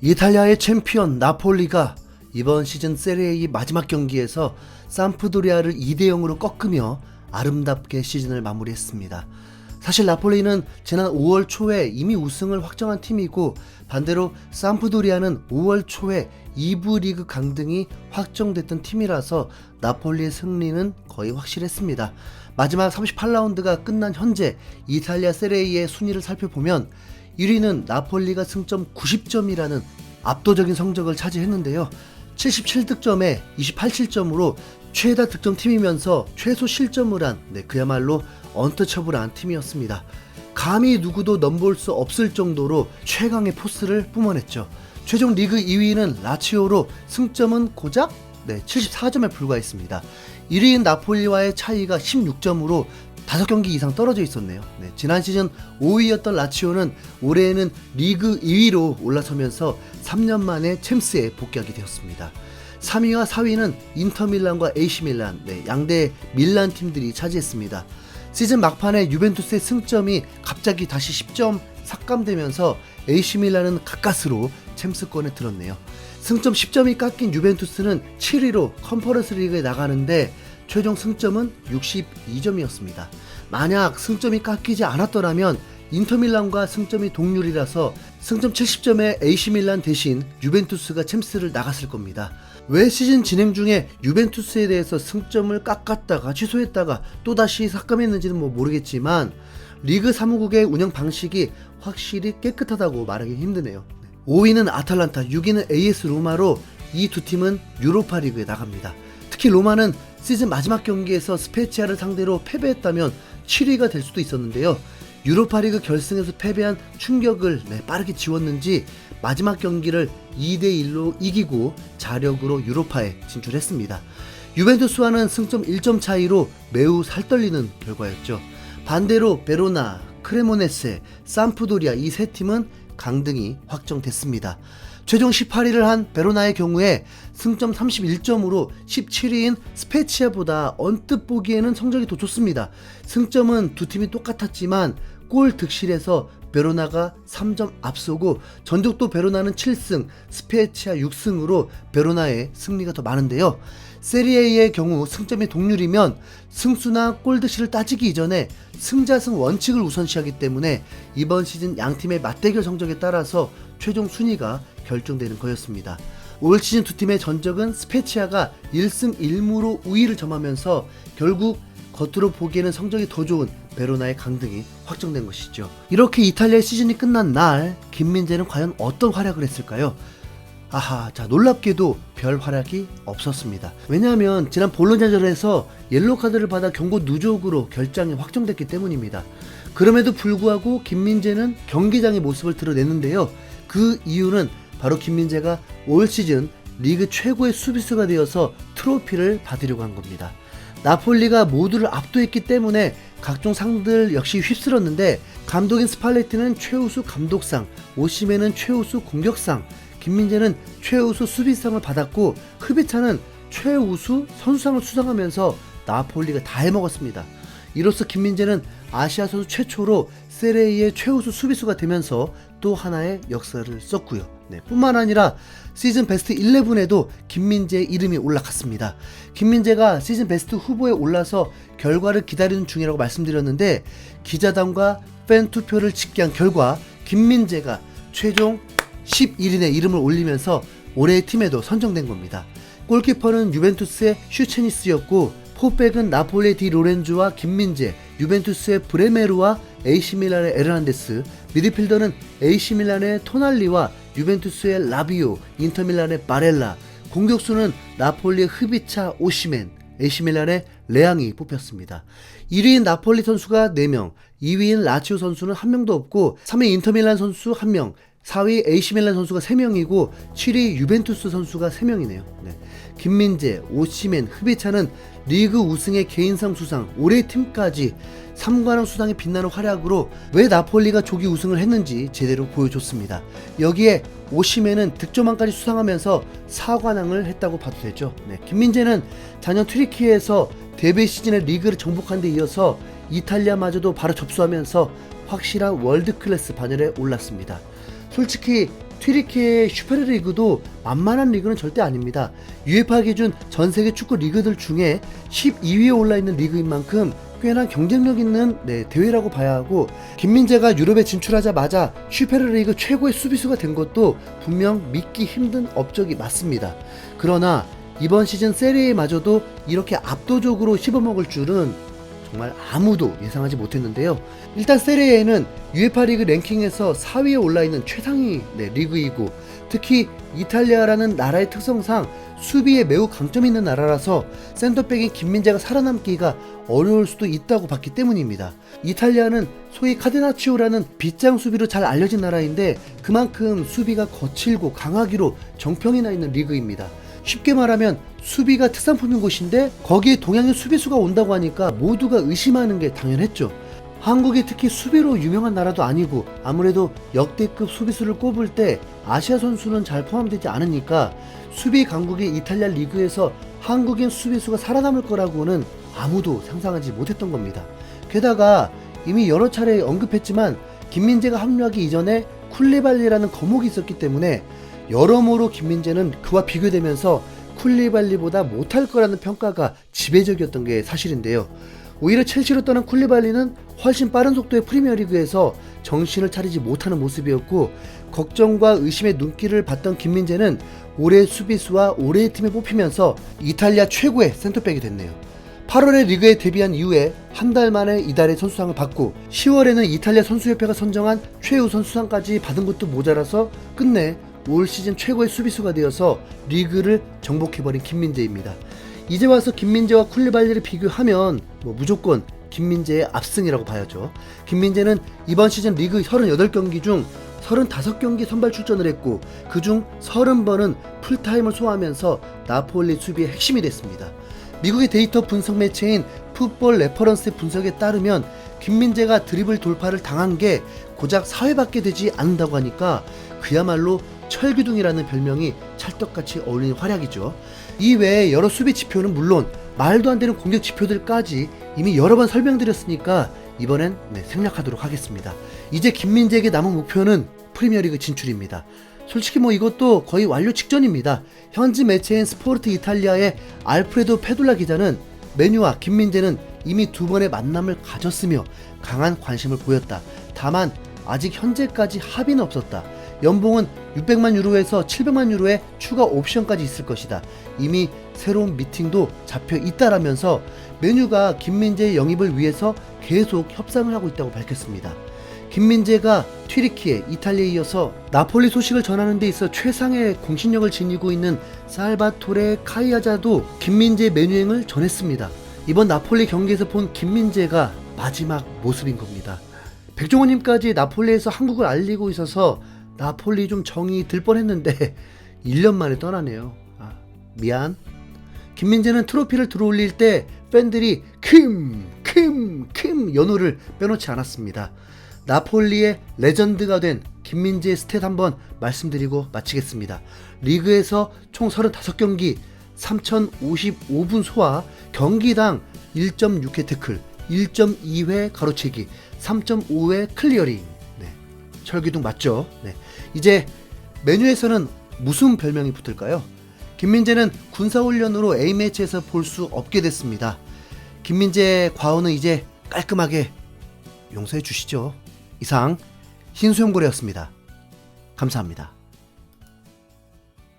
이탈리아의 챔피언 나폴리가 이번 시즌 세리에 마지막 경기에서 삼프도리아를 2대0으로 꺾으며 아름답게 시즌을 마무리했습니다. 사실 나폴리는 지난 5월 초에 이미 우승을 확정한 팀이고, 반대로 삼프도리아는 5월 초에 2부 리그 강등이 확정됐던 팀이라서 나폴리의 승리는 거의 확실했습니다. 마지막 38라운드가 끝난 현재 이탈리아 세리에의 순위를 살펴보면 1위는 나폴리가 승점 90점이라는 압도적인 성적을 차지했는데요. 77득점에 28실점으로 최다 득점팀이면서 최소 실점을 한 그야말로 언터처블한 팀이었습니다. 감히 누구도 넘볼 수 없을 정도로 최강의 포스를 뿜어냈죠. 최종 리그 2위는 라치오로 승점은 고작 74점에 불과했습니다. 1위인 나폴리와의 차이가 16점으로 5경기 이상 떨어져 있었네요. 지난 시즌 5위였던 라치오는 올해에는 리그 2위로 올라서면서 3년 만에 챔스에 복귀하게 되었습니다. 3위와 4위는 인터밀란과 AC밀란, 양대 밀란 팀들이 차지했습니다. 시즌 막판에 유벤투스의 승점이 갑자기 다시 10점 삭감되면서 AC밀란은 가까스로 챔스권에 들었네요. 승점 10점이 깎인 유벤투스는 7위로 컨퍼런스 리그에 나가는데 최종 승점은 62점이었습니다. 만약 승점이 깎이지 않았더라면 인터밀란과 승점이 동률이라서 승점 70점의 AC밀란 대신 유벤투스가 챔스를 나갔을 겁니다. 왜 시즌 진행 중에 유벤투스에 대해서 승점을 깎았다가 취소했다가 또다시 삭감했는지는 모르겠지만 리그 사무국의 운영 방식이 확실히 깨끗하다고 말하기 힘드네요. 5위는 아탈란타, 6위는 AS 로마로 이 두 팀은 유로파 리그에 나갑니다. 특히 로마는 시즌 마지막 경기에서 스페치아를 상대로 패배했다면 7위가 될 수도 있었는데요. 유로파리그 결승에서 패배한 충격을 빠르게 지웠는지 마지막 경기를 2대1로 이기고 자력으로 유로파에 진출했습니다. 유벤투스와는 승점 1점 차이로 매우 살떨리는 결과였죠. 반대로 베로나, 크레모네세, 삼프도리아 이 세 팀은 강등이 확정됐습니다. 최종 18위를 한 베로나의 경우에 승점 31점으로 17위인 스페치아보다 언뜻 보기에는 성적이 더 좋습니다. 승점은 두 팀이 똑같았지만 골 득실에서 베로나가 3점 앞서고 전적도 베로나는 7승, 스페치아 6승으로 베로나의 승리가 더 많은데요. 세리에의 경우 승점이 동률이면 승수나 골 득실을 따지기 이전에 승자승 원칙을 우선시하기 때문에 이번 시즌 양팀의 맞대결 성적에 따라서 최종 순위가 결정되는 거였습니다. 올 시즌 두 팀의 전적은 스페치아가 1승 1무로 우위를 점하면서 결국 겉으로 보기에는 성적이 더 좋은 베로나의 강등이 확정된 것이죠. 이렇게 이탈리아 시즌이 끝난 날 김민재는 과연 어떤 활약을 했을까요? 놀랍게도 별 활약이 없었습니다. 왜냐하면 지난 볼로냐전에서 옐로우 카드를 받아 경고 누적으로 결장이 확정됐기 때문입니다. 그럼에도 불구하고 김민재는 경기장의 모습을 드러냈는데요. 그 이유는 바로 김민재가 올 시즌 리그 최고의 수비수가 되어서 트로피를 받으려고 한 겁니다. 나폴리가 모두를 압도했기 때문에 각종 상들 역시 휩쓸었는데 감독인 스팔레티는 최우수 감독상, 오시멘은 최우수 공격상, 김민재는 최우수 수비상을 받았고 흐비차는 최우수 선수상을 수상하면서 나폴리가 다 해먹었습니다. 이로써 김민재는 아시아 선수 최초로 세리에의 최우수 수비수가 되면서 또 하나의 역사를 썼고요. 뿐만 아니라 시즌 베스트 11에도 김민재의 이름이 올라갔습니다. 김민재가 시즌 베스트 후보에 올라서 결과를 기다리는 중이라고 말씀드렸는데 기자단과 팬 투표를 집계한 결과 김민재가 최종 11인의 이름을 올리면서 올해의 팀에도 선정된 겁니다. 골키퍼는 유벤투스의 슈체니스였고 포백은 나폴리의 디 로렌조와 김민재, 유벤투스의 브레메루와 AC밀란의 에르난데스, 미드필더는 AC밀란의 토날리와 유벤투스의 라비오, 인터밀란의 바렐라, 공격수는 나폴리의 흐비차, 오시멘, AC밀란의 레앙이 뽑혔습니다. 1위인 나폴리 선수가 4명, 2위인 라치오 선수는 1명도 없고 3위 인터밀란 선수 1명, 4위 AC밀란 선수가 3명이고 7위 유벤투스 선수가 3명이네요. 김민재, 오시멘, 흐비차는 리그 우승의 개인상 수상, 올해의 팀까지 3관왕 수상에 빛나는 활약으로 왜 나폴리가 조기 우승을 했는지 제대로 보여줬습니다. 여기에 오시멘은 득점왕까지 수상하면서 4관왕을 했다고 봐도 되죠. 김민재는 작년 튀르키예에서 데뷔 시즌의 리그를 정복한 데 이어서 이탈리아마저도 바로 접수하면서 확실한 월드클래스 반열에 올랐습니다. 솔직히 튀르키예의 슈페르리그도 만만한 리그는 절대 아닙니다. UEFA 기준 전 세계 축구 리그들 중에 12위에 올라있는 리그인 만큼 꽤나 경쟁력 있는 대회라고 봐야 하고, 김민재가 유럽에 진출하자마자 슈페르리그 최고의 수비수가 된 것도 분명 믿기 힘든 업적이 맞습니다. 그러나 이번 시즌 세리에마저도 이렇게 압도적으로 씹어먹을 줄은 정말 아무도 예상하지 못했는데요. 일단 세리에는 UEFA 리그 랭킹에서 4위에 올라있는 최상위 리그이고, 특히 이탈리아라는 나라의 특성상 수비에 매우 강점이 있는 나라라서 센터백인 김민재가 살아남기가 어려울 수도 있다고 봤기 때문입니다. 이탈리아는 소위 카데나치오라는 빗장 수비로 잘 알려진 나라인데, 그만큼 수비가 거칠고 강하기로 정평이 나 있는 리그입니다. 쉽게 말하면 수비가 특산품인 곳인데 거기에 동양인 수비수가 온다고 하니까 모두가 의심하는 게 당연했죠. 한국이 특히 수비로 유명한 나라도 아니고, 아무래도 역대급 수비수를 꼽을 때 아시아 선수는 잘 포함되지 않으니까 수비 강국의 이탈리아 리그에서 한국인 수비수가 살아남을 거라고는 아무도 상상하지 못했던 겁니다. 게다가 이미 여러 차례 언급했지만 김민재가 합류하기 이전에 쿨리발리라는 거목이 있었기 때문에 여러모로 김민재는 그와 비교되면서 쿨리발리보다 못할 거라는 평가가 지배적이었던 게 사실인데요. 오히려 첼시로 떠난 쿨리발리는 훨씬 빠른 속도의 프리미어리그에서 정신을 차리지 못하는 모습이었고, 걱정과 의심의 눈길을 받던 김민재는 올해의 수비수와 올해의 팀에 뽑히면서 이탈리아 최고의 센터백이 됐네요. 8월에 리그에 데뷔한 이후에 한 달 만에 이달의 선수상을 받고, 10월에는 이탈리아 선수협회가 선정한 최우선 수상까지 받은 것도 모자라서 끝내 올 시즌 최고의 수비수가 되어서 리그를 정복해버린 김민재입니다. 이제 와서 김민재와 쿨리발리를 비교하면 무조건 김민재의 압승이라고 봐야죠. 김민재는 이번 시즌 리그 38경기 중 35경기 선발 출전을 했고, 그중 30번은 풀타임을 소화하면서 나폴리 수비의 핵심이 됐습니다. 미국의 데이터 분석 매체인 풋볼 레퍼런스의 분석에 따르면 김민재가 드리블 돌파를 당한 게 고작 4회밖에 되지 않는다고 하니까 그야말로 철기둥이라는 별명이 찰떡같이 어울리는 활약이죠. 이외에 여러 수비 지표는 물론 말도 안 되는 공격 지표들까지 이미 여러 번 설명드렸으니까 이번엔 생략하도록 하겠습니다. 이제 김민재에게 남은 목표는 프리미어리그 진출입니다. 솔직히 이것도 거의 완료 직전입니다. 현지 매체인 스포르트 이탈리아의 알프레도 페둘라 기자는 메뉴와 김민재는 이미 2번의 만남을 가졌으며 강한 관심을 보였다. 다만 아직 현재까지 합의는 없었다. 연봉은 600만 유로에서 700만 유로의 추가 옵션까지 있을 것이다. 이미 새로운 미팅도 잡혀 있다라면서 메뉴가 김민재의 영입을 위해서 계속 협상을 하고 있다고 밝혔습니다. 김민재가 튀르키예, 이탈리아에 이어서 나폴리 소식을 전하는 데 있어 최상의 공신력을 지니고 있는 살바토레 카이아자도 김민재의 메뉴행을 전했습니다. 이번 나폴리 경기에서 본 김민재가 마지막 모습인 겁니다. 백종원님까지 나폴리에서 한국을 알리고 있어서 나폴리 좀 정이 들 뻔했는데 1년 만에 떠나네요. 미안. 김민재는 트로피를 들어올릴 때 팬들이 킴 연호를 빼놓지 않았습니다. 나폴리의 레전드가 된 김민재의 스탯 한번 말씀드리고 마치겠습니다. 리그에서 총 35경기 3055분 소화, 경기당 1.6회 태클, 1.2회 가로채기, 3.5회 클리어링. 철기둥 맞죠? 이제 메뉴에서는 무슨 별명이 붙을까요? 김민재는 군사훈련으로 A매치에서 볼 수 없게 됐습니다. 김민재의 과오는 이제 깔끔하게 용서해 주시죠. 이상 신수영고래였습니다. 감사합니다.